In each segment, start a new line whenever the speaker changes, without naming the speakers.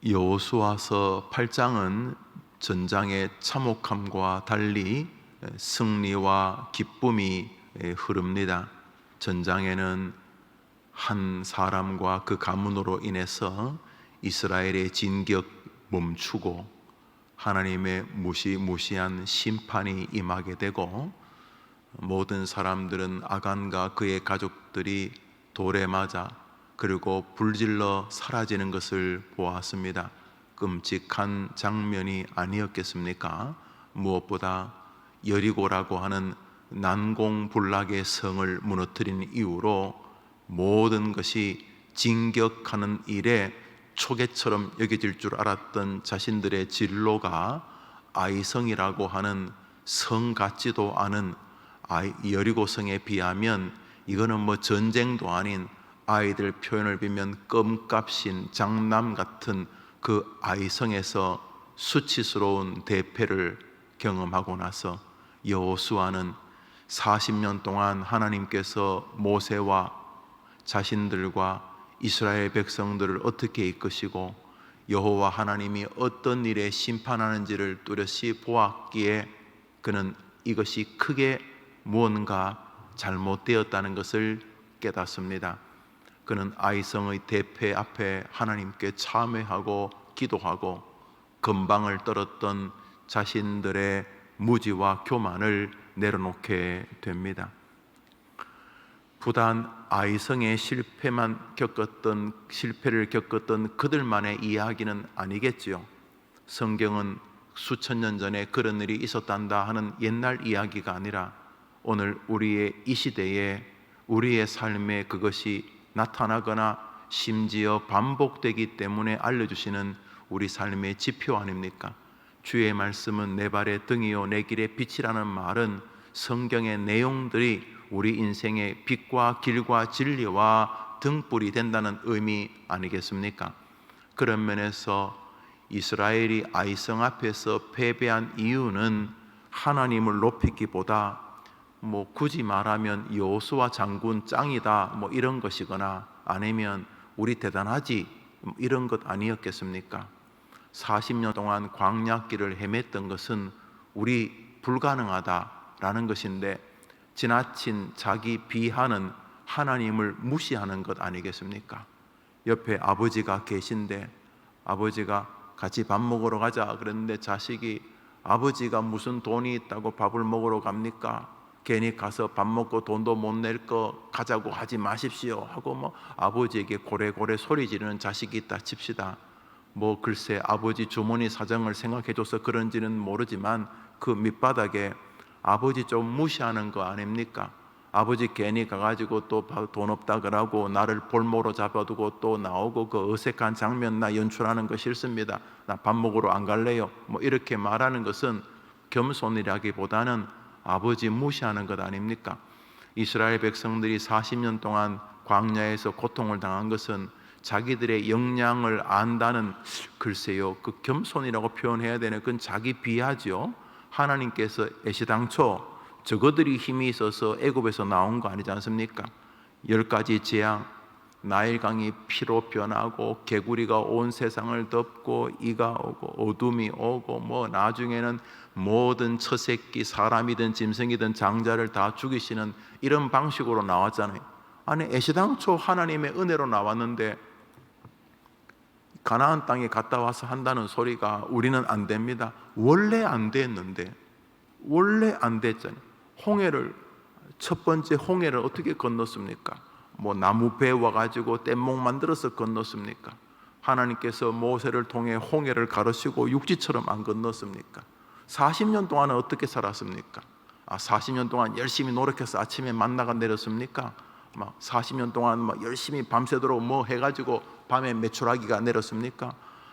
여호수아서 8장은 전장의 참혹함과 달리 승리와 기쁨이 흐릅니다. 전장에는 한 사람과 그 가문으로 인해서 이스라엘의 진격 멈추고 하나님의 무시무시한 심판이 임하게 되고, 모든 사람들은 아간과 그의 가족들이 돌에 맞아 그리고 불질러 사라지는 것을 보았습니다. 끔찍한 장면이 아니었겠습니까? 무엇보다 여리고라고 하는 난공불락의 성을 무너뜨린 이후로 모든 것이 진격하는 일에 초계처럼 여겨질 줄 알았던 자신들의 진로가 아이성이라고 하는 성 같지도 않은 여리고성에 비하면 이거는 뭐 전쟁도 아닌, 아이들 표현을 빌면 껌값인 장남 같은 그 아이성에서 수치스러운 대패를 경험하고 나서 여호수아는 40년 동안 하나님께서 모세와 자신들과 이스라엘 백성들을 어떻게 이끄시고 여호와 하나님이 어떤 일에 심판하는지를 뚜렷이 보았기에 그는 이것이 크게 무언가 잘못되었다는 것을 깨닫습니다. 그는 아이성의 대패 앞에 하나님께 참회하고 기도하고 건방을 떨었던 자신들의 무지와 교만을 내려놓게 됩니다. 부단 아이성의 실패를 겪었던 그들만의 이야기는 아니겠지요. 성경은 수천 년 전에 그런 일이 있었단다 하는 옛날 이야기가 아니라 오늘 우리의 이 시대에 우리의 삶에 그것이 나타나거나 심지어 반복되기 때문에 알려주시는 우리 삶의 지표 아닙니까? 주의 말씀은 내 발의 등이요 내 길의 빛이라는 말은 성경의 내용들이 우리 인생의 빛과 길과 진리와 등불이 된다는 의미 아니겠습니까? 그런 면에서 이스라엘이 아이성 앞에서 패배한 이유는 하나님을 높이기보다 굳이 말하면 여호수아 장군 짱이다 이런 것이거나 아니면 우리 대단하지 이런 것 아니었겠습니까? 40년 동안 광야길을 헤맸던 것은 우리 불가능하다라는 것인데 지나친 자기 비하는 하나님을 무시하는 것 아니겠습니까? 옆에 아버지가 계신데 아버지가 같이 밥 먹으러 가자 그랬는데 자식이 아버지가 무슨 돈이 있다고 밥을 먹으러 갑니까? 괜히 가서 밥 먹고 돈도 못 낼 거 가자고 하지 마십시오 하고 아버지에게 고래고래 소리 지르는 자식이 있다 칩시다. 글쎄 아버지 주머니 사정을 생각해줘서 그런지는 모르지만 그 밑바닥에 아버지 좀 무시하는 거 아닙니까? 아버지 괜히 가가지고 또 돈 없다 그러고 나를 볼모로 잡아두고 또 나오고 그 어색한 장면 나 연출하는 거 싫습니다. 나 밥 먹으러 안 갈래요. 이렇게 말하는 것은 겸손이라기보다는 아버지 무시하는 것 아닙니까? 이스라엘 백성들이 40년 동안 광야에서 고통을 당한 것은 자기들의 역량을 안다는, 글쎄요, 그 겸손이라고 표현해야 되는 그건 자기 비하죠. 하나님께서 애시당초 저거들이 힘이 있어서 애굽에서 나온 거 아니지 않습니까? 10가지 재앙, 나일강이 피로 변하고 개구리가 온 세상을 덮고 이가 오고 어둠이 오고 나중에는 모든 처새끼 사람이든 짐승이든 장자를 다 죽이시는 이런 방식으로 나왔잖아요. 아니 애시당초 하나님의 은혜로 나왔는데 가나안 땅에 갔다 와서 한다는 소리가 우리는 안 됩니다. 원래 안 됐는데, 원래 안 됐잖아요. 첫 번째 홍해를 어떻게 건넜습니까? 나무 배 와가지고 뗏목 만들어서 건넜습니까? 하나님께서 모세를 통해 홍해를 가르치고 육지처럼 안 건넜습니까? 40년 동안은 어떻게 살았습니까? 40년 동안 열심히 노력해서 아침에 만나가 내렸습니까? 40년 동안 열심히 밤새도록 해가지고 밤에 메추라기가 내렸습니까?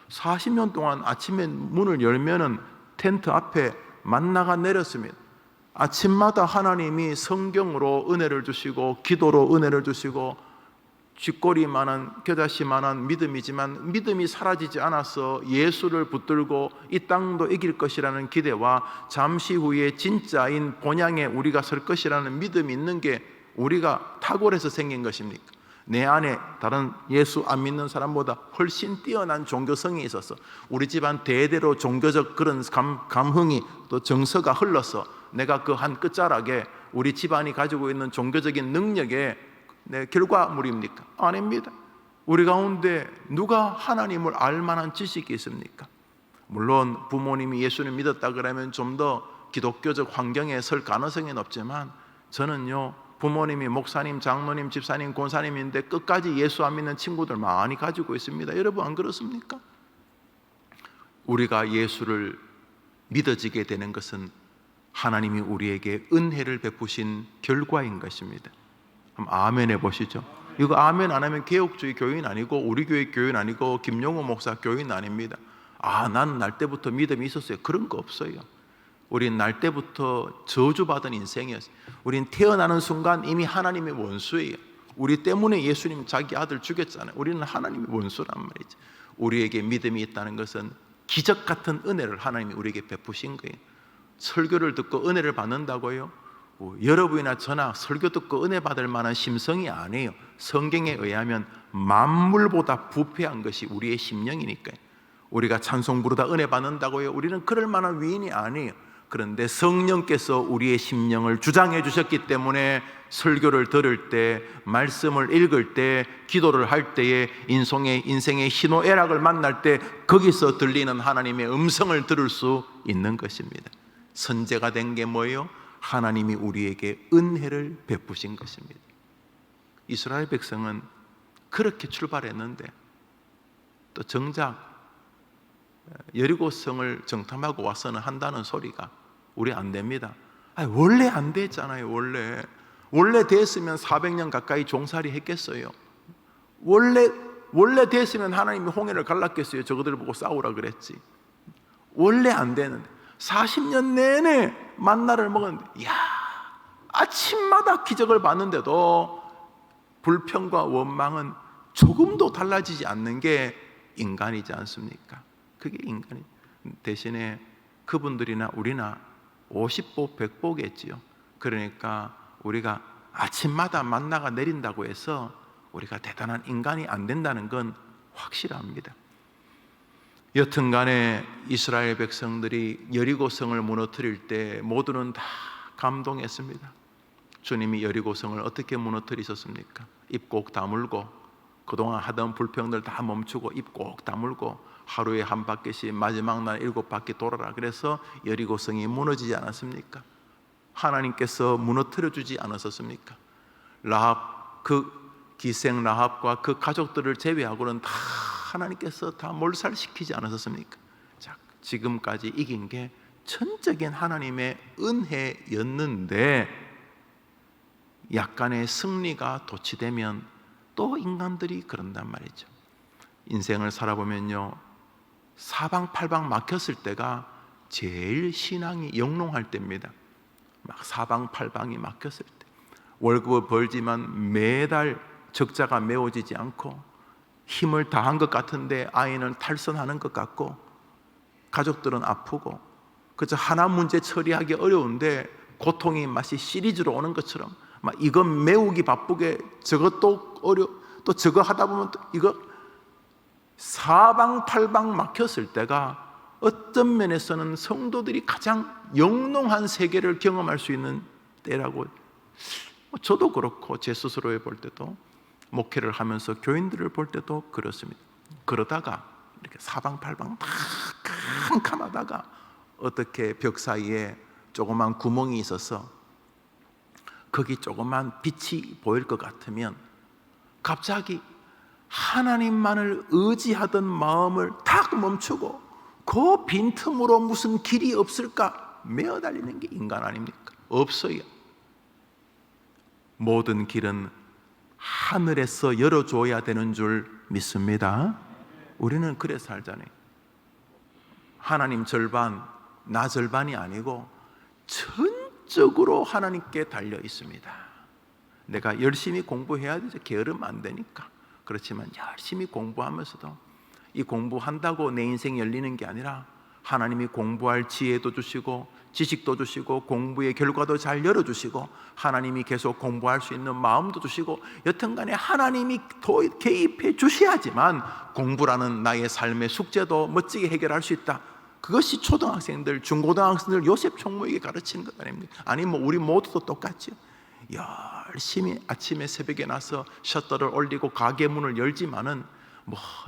40년 동안 아침에 문을 열면은 텐트 앞에 만나가 내렸습니다. 아침마다 하나님이 성경으로 은혜를 주시고 기도로 은혜를 주시고 쥐꼬리만한 겨자씨만한 믿음이지만 믿음이 사라지지 않아서 예수를 붙들고 이 땅도 이길 것이라는 기대와 잠시 후에 진짜인 본향에 우리가 설 것이라는 믿음이 있는 게 우리가 탁월해서 생긴 것입니까? 내 안에 다른 예수 안 믿는 사람보다 훨씬 뛰어난 종교성이 있어서 우리 집안 대대로 종교적 그런 감흥이 또 정서가 흘러서 내가 그 한 끝자락에 우리 집안이 가지고 있는 종교적인 능력의 결과물입니까? 아닙니다. 우리 가운데 누가 하나님을 알 만한 지식이 있습니까? 물론 부모님이 예수를 믿었다 그러면 좀 더 기독교적 환경에 설 가능성이 높지만, 저는요, 부모님이 목사님, 장로님, 집사님, 권사님인데 끝까지 예수 안 믿는 친구들 많이 가지고 있습니다. 여러분 안 그렇습니까? 우리가 예수를 믿어지게 되는 것은 하나님이 우리에게 은혜를 베푸신 결과인 것입니다. 한번 아멘 해보시죠. 이거 아멘 안 하면 개혁주의 교인 아니고 우리 교회 교인 아니고 김용호 목사 교인 아닙니다. 나는 날 때부터 믿음이 있었어요. 그런 거 없어요. 우린 날 때부터 저주받은 인생이었어요. 우린 태어나는 순간 이미 하나님의 원수예요. 우리 때문에 예수님 자기 아들 죽였잖아요. 우리는 하나님의 원수란 말이죠. 우리에게 믿음이 있다는 것은 기적 같은 은혜를 하나님이 우리에게 베푸신 거예요. 설교를 듣고 은혜를 받는다고요? 여러분이나 저나 설교 듣고 은혜 받을 만한 심성이 아니에요. 성경에 의하면 만물보다 부패한 것이 우리의 심령이니까요. 우리가 찬송 부르다 은혜 받는다고요? 우리는 그럴 만한 위인이 아니에요. 그런데 성령께서 우리의 심령을 주장해 주셨기 때문에 설교를 들을 때, 말씀을 읽을 때, 기도를 할 때에, 인생의 희노애락을 만날 때 거기서 들리는 하나님의 음성을 들을 수 있는 것입니다. 선제가 된 게 뭐예요? 하나님이 우리에게 은혜를 베푸신 것입니다. 이스라엘 백성은 그렇게 출발했는데 또 정작 여리고성을 정탐하고 와서는 한다는 소리가 우리 안 됩니다. 원래 안 됐잖아요. 원래 됐으면 400년 가까이 종살이 했겠어요. 원래 됐으면 하나님이 홍해를 갈랐겠어요. 저거들 보고 싸우라 그랬지. 원래 안 되는데 40년 내내 만나를 먹었는데, 아침마다 기적을 봤는데도 불평과 원망은 조금도 달라지지 않는 게 인간이지 않습니까? 그게 인간이. 대신에 그분들이나 우리나 50보 100보겠지요. 그러니까 우리가 아침마다 만나가 내린다고 해서 우리가 대단한 인간이 안 된다는 건 확실합니다. 여튼간에 이스라엘 백성들이 여리고성을 무너뜨릴 때 모두는 다 감동했습니다. 주님이 여리고성을 어떻게 무너뜨리셨습니까? 입 꼭 다물고, 그동안 하던 불평들 다 멈추고 입 꼭 다물고 하루에 한 바퀴씩 마지막 날 7바퀴 돌아라. 그래서 여리고성이 무너지지 않았습니까? 하나님께서 무너뜨려 주지 않았었습니까? 라합, 그 기생 라합과 그 가족들을 제외하고는 다 하나님께서 다 몰살시키지 않았었습니까? 자, 지금까지 이긴 게 전적인 하나님의 은혜였는데, 약간의 승리가 도취되면 또 인간들이 그런단 말이죠. 인생을 살아보면요, 사방팔방 막혔을 때가 제일 신앙이 영롱할 때입니다. 막 사방팔방이 막혔을 때, 월급을 벌지만 매달 적자가 메워지지 않고 힘을 다한 것 같은데 아이는 탈선하는 것 같고 가족들은 아프고, 그저 하나 문제 처리하기 어려운데 고통이 마치 시리즈로 오는 것처럼 막 이건 메우기 바쁘게 저것도 또 저거 하다 보면 또 이거 사방팔방 막혔을 때가 어떤 면에서는 성도들이 가장 영롱한 세계를 경험할 수 있는 때라고, 저도 그렇고 제 스스로에 볼 때도, 목회를 하면서 교인들을 볼 때도 그렇습니다. 그러다가 이렇게 사방팔방 다 캄캄하다가 어떻게 벽 사이에 조그만 구멍이 있어서 거기 조그만 빛이 보일 것 같으면 갑자기 하나님만을 의지하던 마음을 탁 멈추고 그 빈틈으로 무슨 길이 없을까 메어 달리는 게 인간 아닙니까? 없어요. 모든 길은 하늘에서 열어줘야 되는 줄 믿습니다. 우리는 그래 살잖아요. 하나님 절반, 나 절반이 아니고 전적으로 하나님께 달려 있습니다. 내가 열심히 공부해야 되죠. 게으르면 안 되니까. 그렇지만 열심히 공부하면서도 이 공부한다고 내 인생이 열리는 게 아니라 하나님이 공부할 지혜도 주시고 지식도 주시고 공부의 결과도 잘 열어주시고 하나님이 계속 공부할 수 있는 마음도 주시고 여튼간에 하나님이 개입해 주셔야지만 공부라는 나의 삶의 숙제도 멋지게 해결할 수 있다. 그것이 초등학생들, 중고등학생들 요셉 총무에게 가르치는 것 아닙니까? 아니 우리 모두도 똑같죠. 열심히 아침에 새벽에 나서 셔터를 올리고 가게 문을 열지만은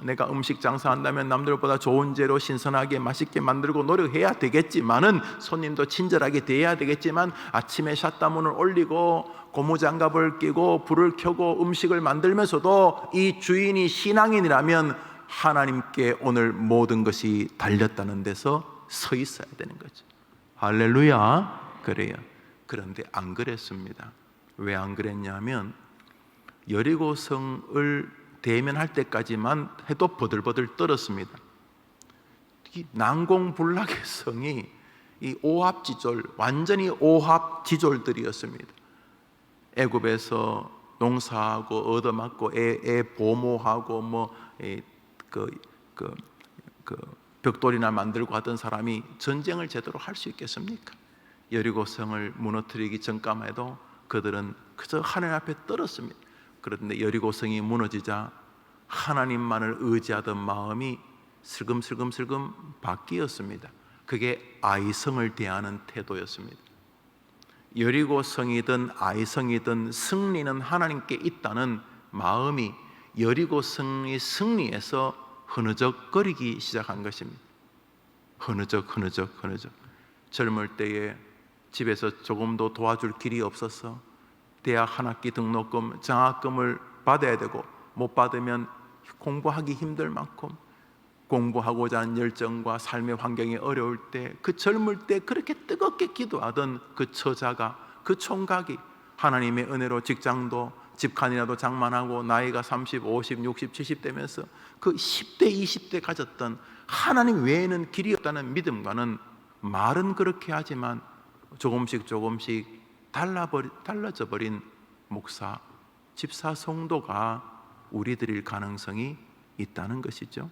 내가 음식 장사한다면 남들보다 좋은 재료 신선하게 맛있게 만들고 노력해야 되겠지만은 손님도 친절하게 대해야 되겠지만 아침에 샷다문을 올리고 고무장갑을 끼고 불을 켜고 음식을 만들면서도 이 주인이 신앙인이라면 하나님께 오늘 모든 것이 달렸다는 데서 서 있어야 되는 거죠. 할렐루야. 그래요. 그런데 안 그랬습니다. 왜 안 그랬냐면 여리고성을 대면할 때까지만 해도 버들버들 떨었습니다. 이 난공불락의 성이 이 오합지졸, 완전히 오합지졸들이었습니다. 애굽에서 농사하고 얻어맞고 애 보모하고 벽돌이나 만들고 하던 사람이 전쟁을 제대로 할 수 있겠습니까? 여리고성을 무너뜨리기 전까만 해도 그들은 그저 하나님 앞에 떨었습니다. 그런데 여리고성이 무너지자 하나님만을 의지하던 마음이 슬금슬금 바뀌었습니다. 그게 아이성을 대하는 태도였습니다. 여리고성이든 아이성이든 승리는 하나님께 있다는 마음이 여리고성의 승리에서 흐느적거리기 시작한 것입니다. 흐느적. 젊을 때에 집에서 조금도 도와줄 길이 없어서 대학 한 학기 등록금, 장학금을 받아야 되고 못 받으면 공부하기 힘들 만큼 공부하고자 하는 열정과 삶의 환경이 어려울 때 그 젊을 때 그렇게 뜨겁게 기도하던 그 처자가, 그 총각이 하나님의 은혜로 직장도 집칸이라도 장만하고 나이가 30, 50, 60, 70 되면서 그 10대, 20대 가졌던 하나님 외에는 길이 없다는 믿음과는 말은 그렇게 하지만 조금씩 달라져 버린 목사, 집사 성도가 우리들일 가능성이 있다는 것이죠.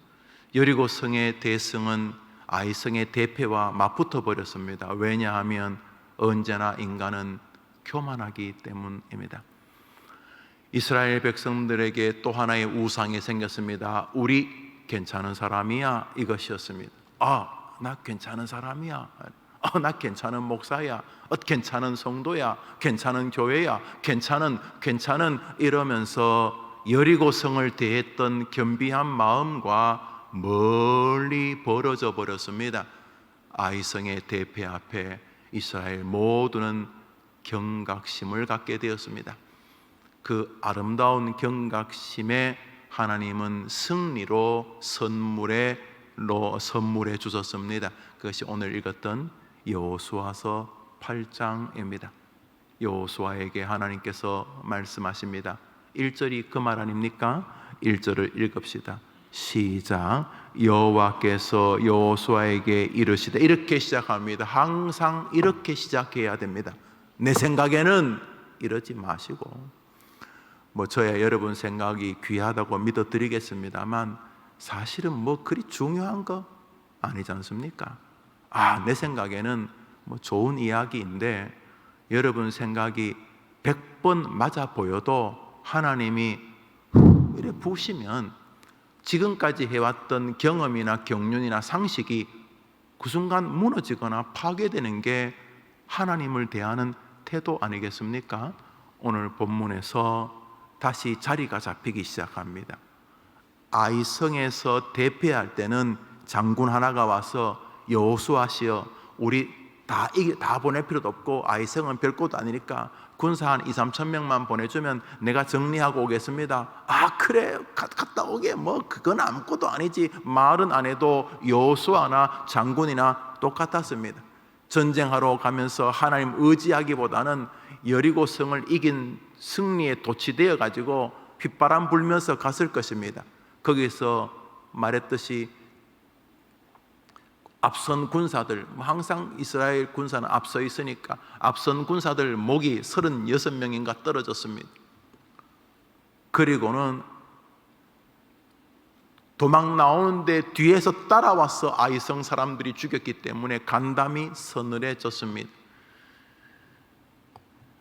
여리고성의 대성은 아이성의 대패와 맞붙어 버렸습니다. 왜냐하면 언제나 인간은 교만하기 때문입니다. 이스라엘 백성들에게 또 하나의 우상이 생겼습니다. 우리 괜찮은 사람이야, 이것이었습니다. 나 괜찮은 사람이야, 나 괜찮은 목사야, 괜찮은 성도야, 괜찮은 교회야, 괜찮은 이러면서 여리고성을 대했던 겸비한 마음과 멀리 벌어져 버렸습니다. 아이성의 대패 앞에 이스라엘 모두는 경각심을 갖게 되었습니다. 그 아름다운 경각심에 하나님은 승리로 선물해 주셨습니다. 그것이 오늘 읽었던 여호수아서 8장입니다. 여호수아에게 하나님께서 말씀하십니다. 1절이 그 말 아닙니까? 1절을 읽읍시다. 시작. 여호와께서 여호수아에게 이르시되, 이렇게 시작합니다. 항상 이렇게 시작해야 됩니다. 내 생각에는 이러지 마시고, 저야 여러분 생각이 귀하다고 믿어드리겠습니다만 사실은 그리 중요한 거 아니지 않습니까? 내 생각에는 좋은 이야기인데 여러분 생각이 100번 맞아 보여도 하나님이 이래 부시면 지금까지 해왔던 경험이나 경륜이나 상식이 그 순간 무너지거나 파괴되는 게 하나님을 대하는 태도 아니겠습니까? 오늘 본문에서 다시 자리가 잡히기 시작합니다. 아이성에서 대패할 때는 장군 하나가 와서 여호수아시여, 우리 다 보낼 필요도 없고 아이성은 별것도 아니니까 군사 한 2, 3천 명만 보내주면 내가 정리하고 오겠습니다. 그래, 갔다 오게, 그건 아무것도 아니지. 말은 안 해도 여호수아나 장군이나 똑같았습니다. 전쟁하러 가면서 하나님 의지하기보다는 여리고성을 이긴 승리에 도취되어 가지고 휘바람 불면서 갔을 것입니다. 거기서 말했듯이 앞선 군사들, 항상 이스라엘 군사는 앞서 있으니까 앞선 군사들 목이 36명인가 떨어졌습니다. 그리고는 도망 나오는데 뒤에서 따라와서 아이성 사람들이 죽였기 때문에 간담이 서늘해졌습니다.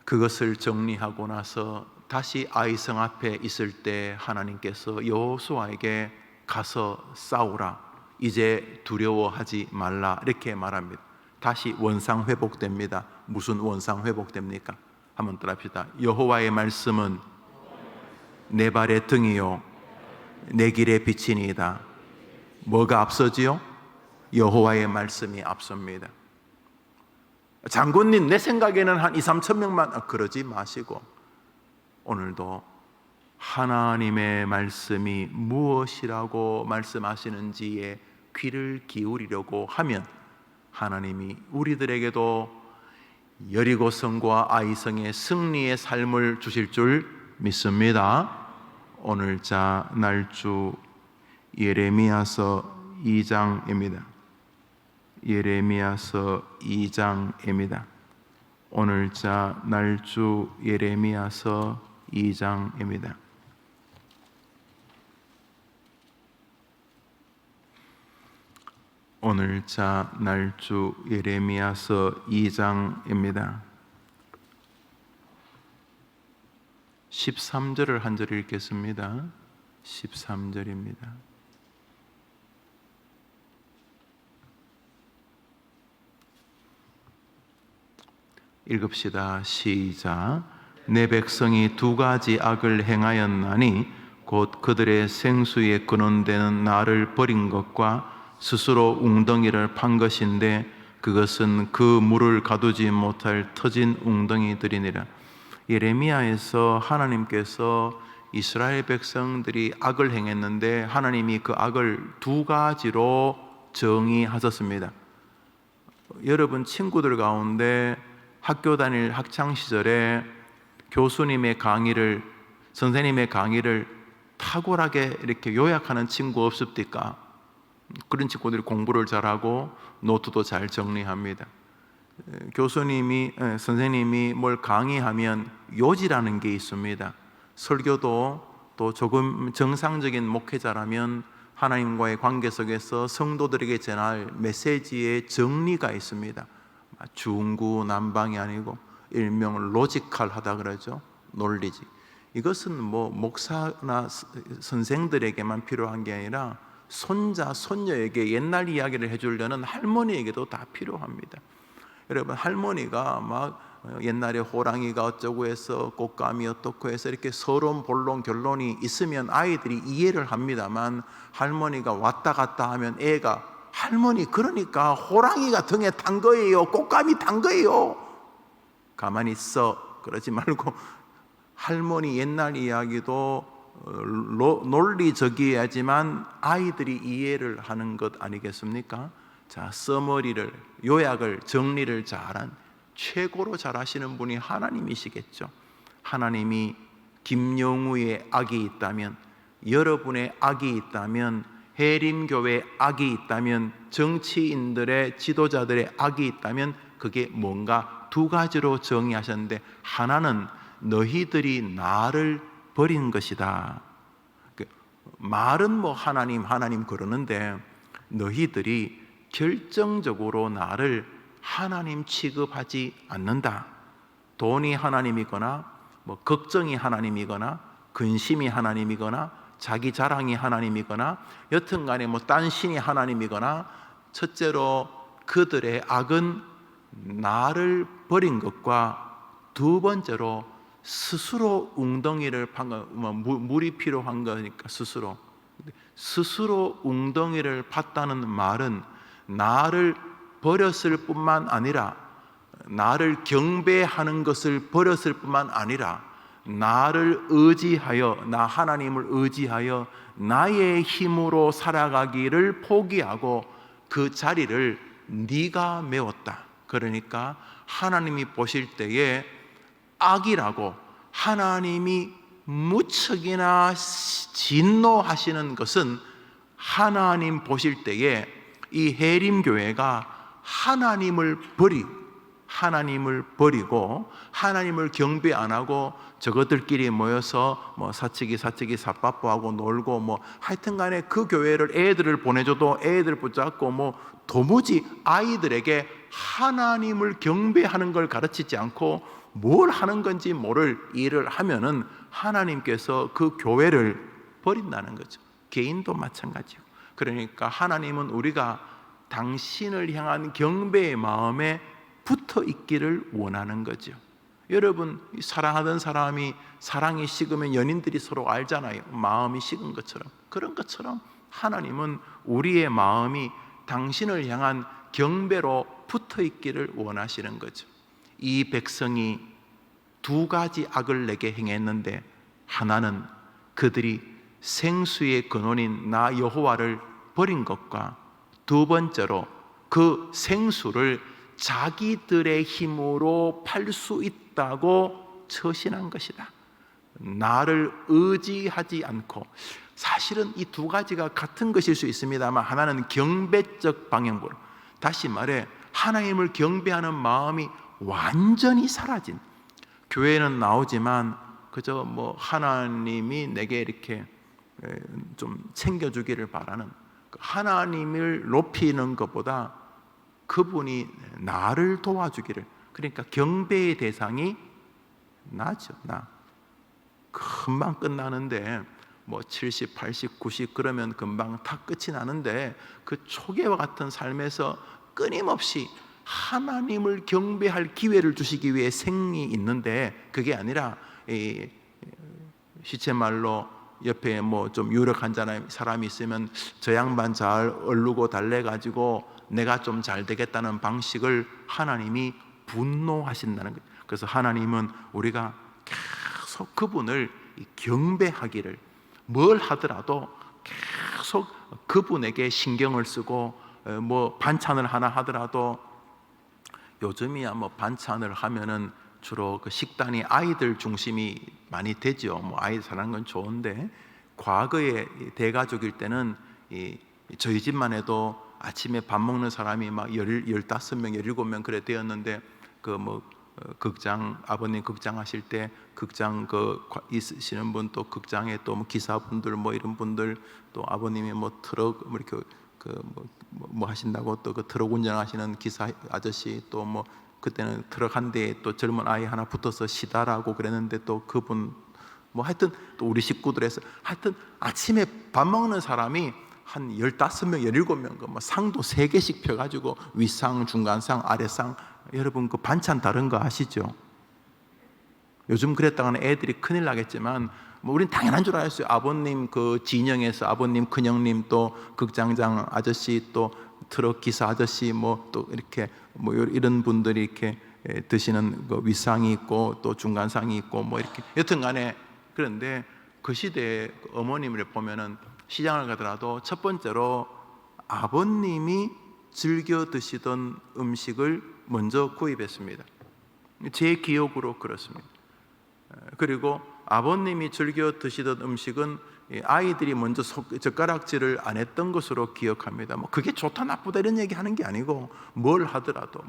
그것을 정리하고 나서 다시 아이성 앞에 있을 때 하나님께서 여호수아에게 가서 싸우라, 이제 두려워하지 말라 이렇게 말합니다. 다시 원상 회복됩니다. 무슨 원상 회복됩니까? 한번 따라합시다. 여호와의 말씀은 내 발의 등이요 내 길의 빛이니이다. 뭐가 앞서지요? 여호와의 말씀이 앞섭니다. 장군님, 내 생각에는 한 2-3천 명만, 그러지 마시고 오늘도 하나님의 말씀이 무엇이라고 말씀하시는지에 귀를 기울이려고 하면 하나님이 우리들에게도 여리고성과 아이성의 승리의 삶을 주실 줄 믿습니다. 오늘자 날주 예레미야서 2장입니다. 예레미야서 2장입니다. 오늘자 날주 예레미야서 2장입니다. 오늘자 날주 예레미야서 2장입니다. 13절을 한 절 읽겠습니다. 13절입니다. 읽읍시다. 시작. 내 백성이 두 가지 악을 행하였나니 곧 그들의 생수에 근원되는 나를 버린 것과 스스로 웅덩이를 판 것인데 그것은 그 물을 가두지 못할 터진 웅덩이들이니라. 예레미야에서 하나님께서 이스라엘 백성들이 악을 행했는데 하나님이 그 악을 두 가지로 정의하셨습니다. 여러분 친구들 가운데 학교 다닐 학창 시절에 교수님의 강의를, 선생님의 강의를 탁월하게 이렇게 요약하는 친구 없습니까? 그런 친구들이 공부를 잘하고 노트도 잘 정리합니다. 교수님이, 선생님이 뭘 강의하면 요지라는 게 있습니다. 설교도 또 조금 정상적인 목회자라면 하나님과의 관계 속에서 성도들에게 전할 메시지의 정리가 있습니다. 중구난방이 아니고 일명 로지컬하다 그러죠. 논리지. 이것은 뭐 목사나 선생들에게만 필요한 게 아니라 손자, 손녀에게 옛날 이야기를 해주려는 할머니에게도 다 필요합니다. 여러분, 할머니가 막 옛날에 호랑이가 어쩌고 해서 꽃감이 어떻고 해서 이렇게 서론, 본론, 결론이 있으면 아이들이 이해를 합니다만 할머니가 왔다 갔다 하면 애가 할머니 그러니까 호랑이가 등에 탄 거예요, 꽃감이 탄 거예요, 가만히 있어 그러지 말고 할머니 옛날 이야기도 논리적이어야지만 아이들이 이해를 하는 것 아니겠습니까? 자, 서머리를, 요약을, 정리를 잘한, 최고로 잘하시는 분이 하나님이시겠죠. 하나님이 김영우의 악이 있다면, 여러분의 악이 있다면, 해림교회의 악이 있다면, 정치인들의, 지도자들의 악이 있다면 그게 뭔가 두 가지로 정의하셨는데, 하나는 너희들이 나를 버린 것이다. 말은 뭐 하나님 그러는데 너희들이 결정적으로 나를 하나님 취급하지 않는다. 돈이 하나님이거나 뭐 걱정이 하나님이거나 근심이 하나님이거나 자기 자랑이 하나님이거나 여튼간에 뭐 딴 신이 하나님이거나, 첫째로 그들의 악은 나를 버린 것과 두 번째로 스스로 웅덩이를 판 거, 물이 필요한 거니까 스스로 웅덩이를 팠다는 말은 나를 버렸을 뿐만 아니라, 나를 경배하는 것을 버렸을 뿐만 아니라 나를 의지하여, 나 하나님을 의지하여 나의 힘으로 살아가기를 포기하고 그 자리를 네가 메웠다. 그러니까 하나님이 보실 때에 악이라고, 하나님이 무척이나 진노하시는 것은 하나님 보실 때에 이 해림교회가 하나님을 하나님을 버리고 하나님을 경배 안 하고 저것들끼리 모여서 뭐 사치기 사빠뽀하고 놀고 뭐 하여튼간에 그 교회를 애들을 보내줘도 애들 붙잡고 뭐 도무지 아이들에게 하나님을 경배하는 걸 가르치지 않고 뭘 하는 건지 모를 일을 하면은 하나님께서 그 교회를 버린다는 거죠. 개인도 마찬가지고. 그러니까 하나님은 우리가 당신을 향한 경배의 마음에 붙어 있기를 원하는 거죠. 여러분, 사랑하던 사람이 사랑이 식으면 연인들이 서로 알잖아요. 마음이 식은 것처럼. 그런 것처럼 하나님은 우리의 마음이 당신을 향한 경배로 붙어 있기를 원하시는 거죠. 이 백성이 두 가지 악을 내게 행했는데, 하나는 그들이 생수의 근원인 나 여호와를 버린 것과, 두 번째로 그 생수를 자기들의 힘으로 팔 수 있다고 처신한 것이다. 나를 의지하지 않고. 사실은 이 두 가지가 같은 것일 수 있습니다만 하나는 경배적 방향으로, 다시 말해 하나님을 경배하는 마음이 완전히 사라진, 교회는 나오지만 그저 뭐 하나님이 내게 이렇게 좀 챙겨주기를 바라는, 하나님을 높이는 것보다 그분이 나를 도와주기를, 그러니까 경배의 대상이 나죠. 나 금방 끝나는데 뭐 70, 80, 90 그러면 금방 다 끝이 나는데, 그 초계와 같은 삶에서 끊임없이 하나님을 경배할 기회를 주시기 위해 생이 있는데, 그게 아니라 시체말로 옆에 뭐 좀 유력한 사람이 있으면 저 양반 잘 얼르고 달래가지고 내가 좀 잘 되겠다는 방식을 하나님이 분노하신다는 거예요. 그래서 하나님은 우리가 계속 그분을 경배하기를, 뭘 하더라도 계속 그분에게 신경을 쓰고, 뭐 반찬을 하나 하더라도, 요즘이야 뭐 반찬을 하면은 주로 그 식단이 아이들 중심이 많이 되죠. 뭐 아이들 사랑하는 건 좋은데, 과거에 대가족일 때는 저희 집만 해도 아침에 밥 먹는 사람이 막 15명, 17명 그래 되었는데, 그 뭐 극장, 아버님 극장 하실 때 극장 그 있으시는 분, 또 극장에 또 뭐 기사분들 뭐 이런 분들, 또 아버님이 뭐 트럭 뭐 이렇게 뭐 하신다고 또 그 트럭 운전하시는 기사 아저씨, 또 뭐 그때는 트럭 한 대에 또 젊은 아이 하나 붙어서 시다라고 그랬는데, 또 그분 뭐 하여튼 또 우리 식구들에서 하여튼 아침에 밥 먹는 사람이 한 15명, 17명 뭐 상도 3개씩 펴가지고 윗상, 중간상, 아래상. 여러분 그 반찬 다른 거 아시죠? 요즘 그랬다가는 애들이 큰일 나겠지만 뭐 우린 당연한 줄 알았어요. 아버님 그 진영에서 아버님 큰형님, 또 극장장 아저씨, 또 트럭 기사 아저씨, 뭐 또 이렇게 뭐 이런 분들이 이렇게 드시는 그 윗상이 있고 또 중간상이 있고 뭐 이렇게 여튼간에. 그런데 그 시대에 어머님을 보면은 시장을 가더라도 첫 번째로 아버님이 즐겨 드시던 음식을 먼저 구입했습니다. 제 기억으로 그렇습니다. 그리고 아버님이 즐겨 드시던 음식은 아이들이 먼저 젓가락질을 안 했던 것으로 기억합니다. 뭐 그게 좋다 나쁘다 이런 얘기 하는 게 아니고, 뭘 하더라도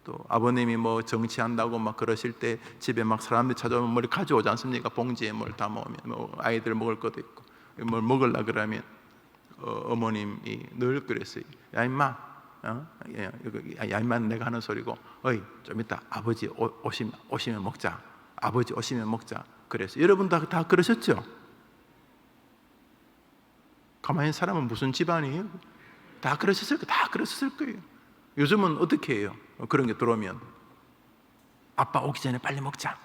또 아버님이 뭐 정치한다고 막 그러실 때 집에 막 사람들이 찾아오면 뭘 가져오지 않습니까? 봉지에 뭘 담아오면 뭐 아이들 먹을 것도 있고, 뭘 먹으려 그러면 어머님이 늘 그랬어요. 야 임마, 야 임마, 내가 하는 소리고, 어이 좀 이따 아버지 오시면 먹자. 아버지 오시면 먹자. 그래서 여러분 다 그러셨죠? 가만히 사람은 무슨 집안이에요? 다 그러셨을 거예요. 요즘은 어떻게 해요? 그런 게 들어오면 아빠 오기 전에 빨리 먹자.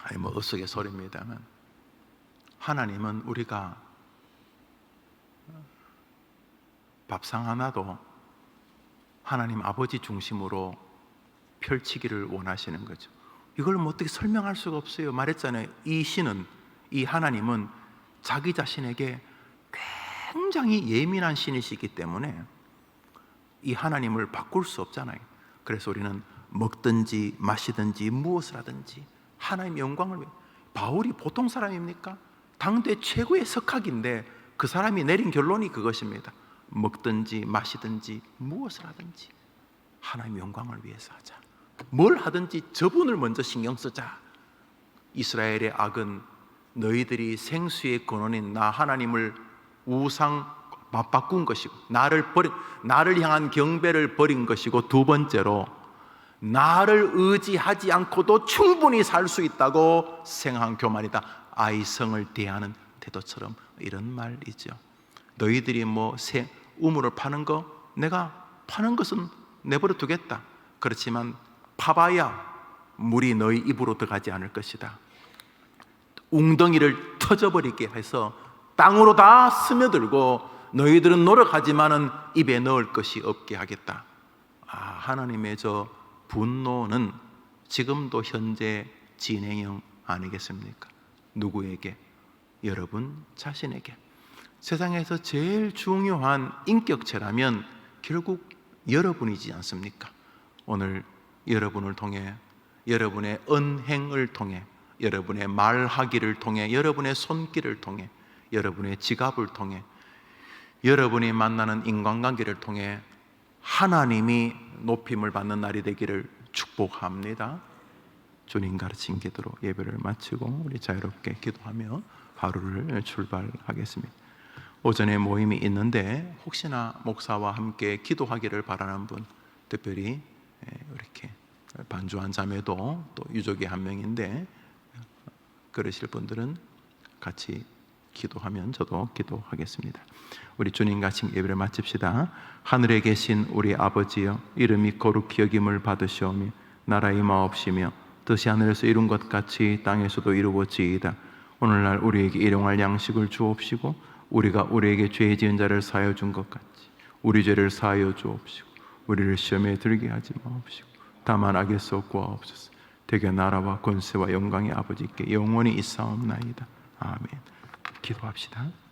아니 뭐 우스갯소리입니다만, 하나님은 우리가 밥상 하나도 하나님 아버지 중심으로 펼치기를 원하시는 거죠. 이걸 뭐 어떻게 설명할 수가 없어요. 말했잖아요. 이 하나님은 자기 자신에게 굉장히 예민한 신이시기 때문에 이 하나님을 바꿀 수 없잖아요. 그래서 우리는 먹든지 마시든지 무엇을 하든지 하나님의 영광을 위해. 바울이 보통 사람입니까? 당대 최고의 석학인데 그 사람이 내린 결론이 그것입니다. 먹든지 마시든지 무엇을 하든지 하나님의 영광을 위해서 하자. 뭘 하든지 저분을 먼저 신경 쓰자. 이스라엘의 악은 너희들이 생수의 근원인 나 하나님을 우상 맞바꾼 것이고 나를 향한 경배를 버린 것이고, 두 번째로 나를 의지하지 않고도 충분히 살 수 있다고 생각한 교만이다. 아이성을 대하는 태도처럼 이런 말이죠. 너희들이 우물을 파는 거, 내가 파는 것은 내버려 두겠다. 그렇지만 파봐야 물이 너희 입으로 들어가지 않을 것이다. 웅덩이를 터져버리게 해서 땅으로 다 스며들고 너희들은 노력하지만은 입에 넣을 것이 없게 하겠다. 하나님의 저 분노는 지금도 현재 진행형 아니겠습니까? 누구에게? 여러분 자신에게. 세상에서 제일 중요한 인격체라면 결국 여러분이지 않습니까? 오늘 여러분을 통해, 여러분의 언행을 통해, 여러분의 말하기를 통해, 여러분의 손길을 통해, 여러분의 지갑을 통해, 여러분이 만나는 인간관계를 통해 하나님이 높임을 받는 날이 되기를 축복합니다. 주님 가르친 기도로 예배를 마치고 우리 자유롭게 기도하며 하루를 출발하겠습니다. 오전에 모임이 있는데 혹시나 목사와 함께 기도하기를 바라는 분, 특별히 이렇게 반주한 자매도 또 유족이 한 명인데 그러실 분들은 같이 기도하면 저도 기도하겠습니다. 우리 주님 가르친 예배를 마칩시다. 하늘에 계신 우리 아버지여, 이름이 거룩히 여김을 받으시오며 나라의 마옵시며 뜻이 하늘에서 이룬 것 같이 땅에서도 이루어지이다. 오늘날 우리에게 일용할 양식을 주옵시고 우리가 우리에게 죄 지은 자를 사하여 준 것 같이 우리 죄를 사하여 주옵시고 우리를 시험에 들게 하지 마옵시고 다만 악에서 구하옵소서. 대개 나라와 권세와 영광의 아버지께 영원히 있사옵나이다. 아멘. 기도합시다.